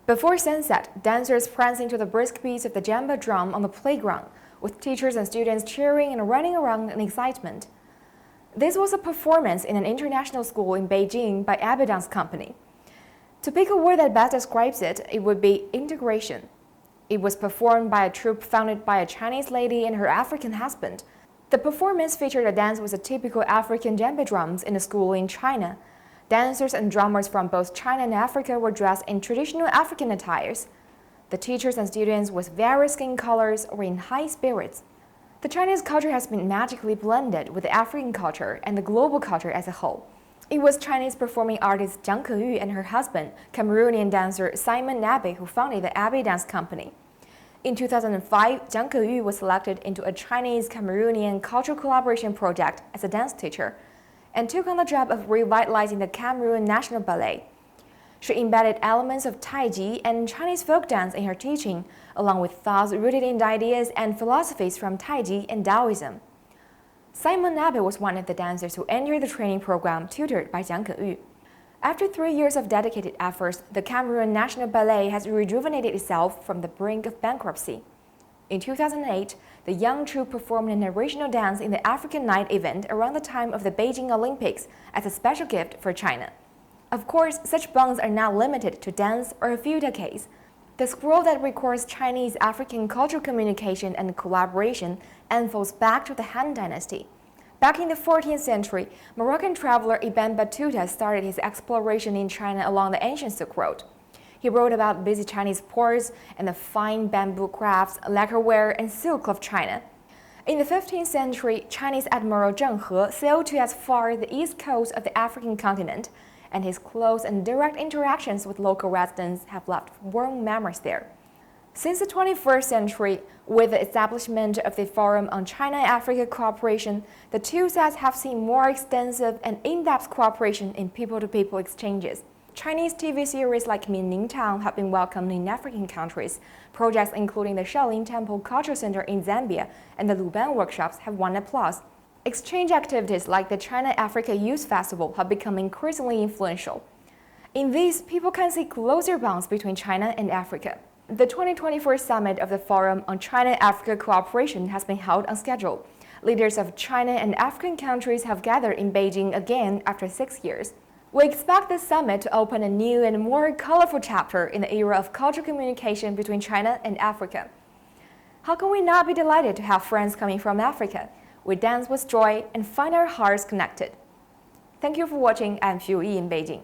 Before sunset, dancers prancing to the brisk beats of the jamba drum on the playground, with teachers and students cheering and running around in excitement. This was a performance in an international school in Beijing by Abbey Dance Company. To pick a word that best describes it, it would be integration. It was performed by a troupe founded by a Chinese lady and her African husband. The performance featured a dance with the typical African djembe drums in a school in China. Dancers and drummers from both China and Africa were dressed in traditional African attires. The teachers and students with various skin colors were in high spirits. The Chinese culture has been magically blended with the African culture and the global culture as a whole. It was Chinese performing artist Jiang Keyu and her husband, Cameroonian dancer Simon Nabe, who founded the Abbey Dance Company. In 2005, Jiang Keyu was selected into a Chinese-Cameroonian cultural collaboration project as a dance teacher, and took on the job of revitalizing the Cameroon National Ballet. She embedded elements of Taiji and Chinese folk dance in her teaching, along with thoughts rooted in the ideas and philosophies from Taiji and Taoism. Simon Nabe was one of the dancers who entered the training program tutored by Jiang Keyu. After 3 years of dedicated efforts, the Cameroon National Ballet has rejuvenated itself from the brink of bankruptcy. In 2008, the young troupe performed an original dance in the African Night event around the time of the Beijing Olympics as a special gift for China. Of course, such bonds are not limited to dance or a few decades. The scroll that records Chinese-African cultural communication and collaboration unfolds back to the Han Dynasty. Back in the 14th century, Moroccan traveler Ibn Battuta started his exploration in China along the ancient Silk Road. He wrote about busy Chinese ports and the fine bamboo crafts, lacquerware, and silk of China. In the 15th century, Chinese Admiral Zheng He sailed to as far the east coast of the African continent, and his close and direct interactions with local residents have left warm memories there. Since the 21st century, with the establishment of the Forum on China-Africa Cooperation, the two sides have seen more extensive and in-depth cooperation in people-to-people exchanges. Chinese TV series like Minning Town have been welcomed in African countries. Projects including the Shaolin Temple Cultural Center in Zambia and the Luban workshops have won applause. Exchange activities like the China-Africa Youth Festival have become increasingly influential. In these, people can see closer bonds between China and Africa. The 2024 summit of the Forum on China-Africa Cooperation has been held on schedule. Leaders of China and African countries have gathered in Beijing again after 6 years. We expect this summit to open a new and more colorful chapter in the era of cultural communication between China and Africa. How can we not be delighted to have friends coming from Africa? We dance with joy and find our hearts connected. Thank you for watching. I'm Xiu Yi in Beijing.